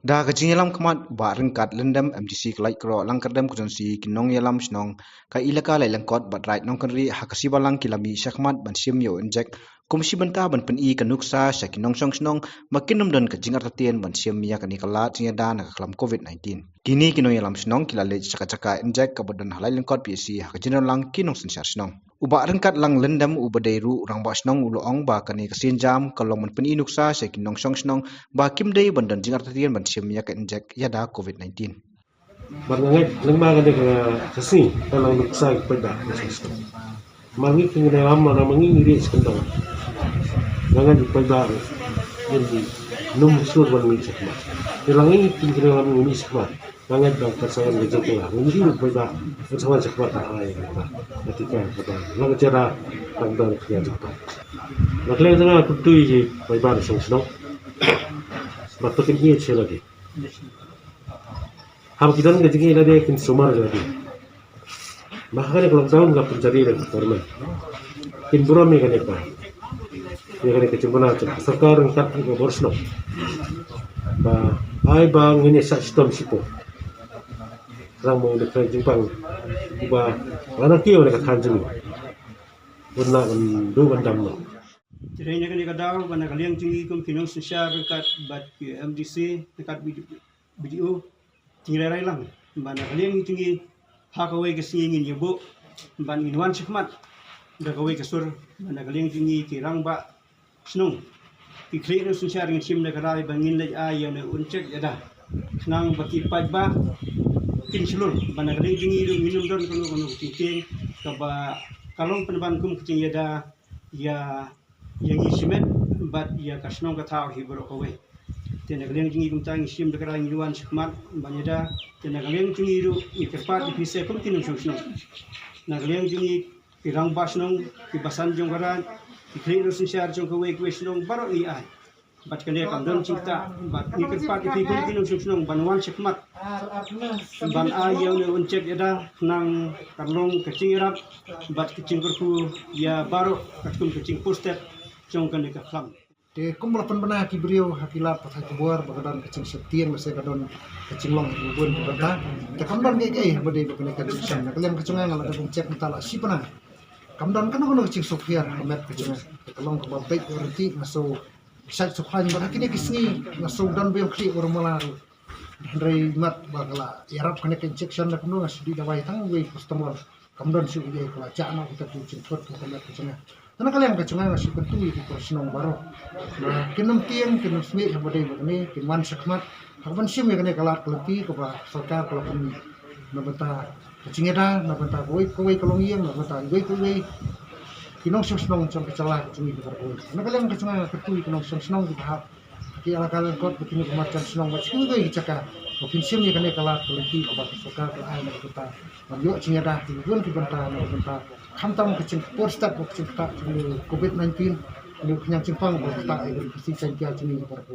Da kacing yalam kemat ba rengkat lendam MDC kelai kro lang kerdam kujansi kinong yalam snong ka ilaka lai langkot bat right nong kanri hakasi balang kilami syakmat ban sim yo injek kumsi benta ban pen i kanuksa syakinong song snong makinum don kacing artatien ban sim ya kani kala tinga da na kalam COVID-19 kini kinong yalam snong kilale caka injek kabadan halai langkot PSC hakajinon lang kinong sensar snong uba rengkat lang lendam ubadairu rang ba snong uloong ba kani kasin jam kalong man pen i nuksa syakinong song snong ba kimdei bandan jingar artatien ban sim ya ka injek ya da COVID-19 Barangay lembaga de kasi kalau nuksa pada sistem. Mangi kini lama na mangi iri sekendang. Jangan pada jadi nomor ban mi sekma. Ilangi kini lama mi sekma. Jangan dah pasangan rezeki lah. Mungkin pada pasangan sekma tak ay kata. Ketika pada lang cara tangdang kerja cepat. Nakle jangan kutui je pada song. Batu kini lagi. Ham kita ni kerja kita dia kin sumar lagi. Bahkan kalau tahun nggak pencari dan korban. Kin buram ni kan apa? Ni kan kecemburuan macam sekarang tak juga borsno. Bah, ay bang ini sistem situ. Orang mau dekat Jepang. Bah, anak kio dekat Hanjung. Pernah dua bandam. Jadi ni kan kadang mana kalian tinggi kinong sosial dekat bat MDC dekat video tinggal lang bana kalian tinggi hakawai ke singin yebo ban inwan sikmat da kawai ke sur bana kalian tinggi kirang ba snung ikre no sunshar ngin sim da karai bangin lej ayo ne uncek yada nang baki paj ba kin sulur bana kalian tinggi minum don kono tingking ka ba kalong penban kum kucing yada ya yang isimet bat ya kasnong ka thaw hibro kawai tena kalian tinggi kumtang isim dekara ngiluan sikmat banyada tena kalian tinggi ru ikepat di pise kum tinung sosno na kalian tinggi pirang basnong kibasan jonggaran ikri ru sisyar jong kwe kwesnong baro i ai bat kalian kamdon cinta bat ikepat di kum tinung sosno banwan sikmat ban ayaw ne uncek yada nang karlong kecing irap bat kecing kurku ya baro katkum kecing postet jong kan dekam de kumpul penbena kibrio hakilat pakai kebuar bagadan kecing setiang masih kadon kecing long bubun benda te kamdan ge bade bakene kecing san kalian kecungan ala kadon cek mentala si pernah kamdan kan kono kecing sofiar amet kecing kalong ke babek berarti masuk sat sukhan bakine kisni masuk dan beo kli urmala dari mat bagala yarap kene injection na kuno asdi dawai tang we customer kamdan su ge kala cana kita kecing pot kena kecing karena kalian kecungan masih penting itu senang baru. Nah, kinam tiang, kinam semik yang berdaya begini, kinam sakmat. Kapan sih mereka kalat keleti kepada sarkar kalau kami nabenta kecingnya dah, nabenta koi kalau yang nabenta koi. Kinam senang macam kecelah kecungi kita koi. Karena kalian kecungan ketui kinam senang kita hap. Kaki ala kalian kot begini kemacam senang macam koi cakap. Mungkin sih mereka kalat keleti kepada sarkar kalau ayam kita. Nampak kecingnya dah, tujuan kita nabenta. Hamtam kecing porstat kecing tak COVID-19 lu kenyang simpang tak ikut kesi sentia cini para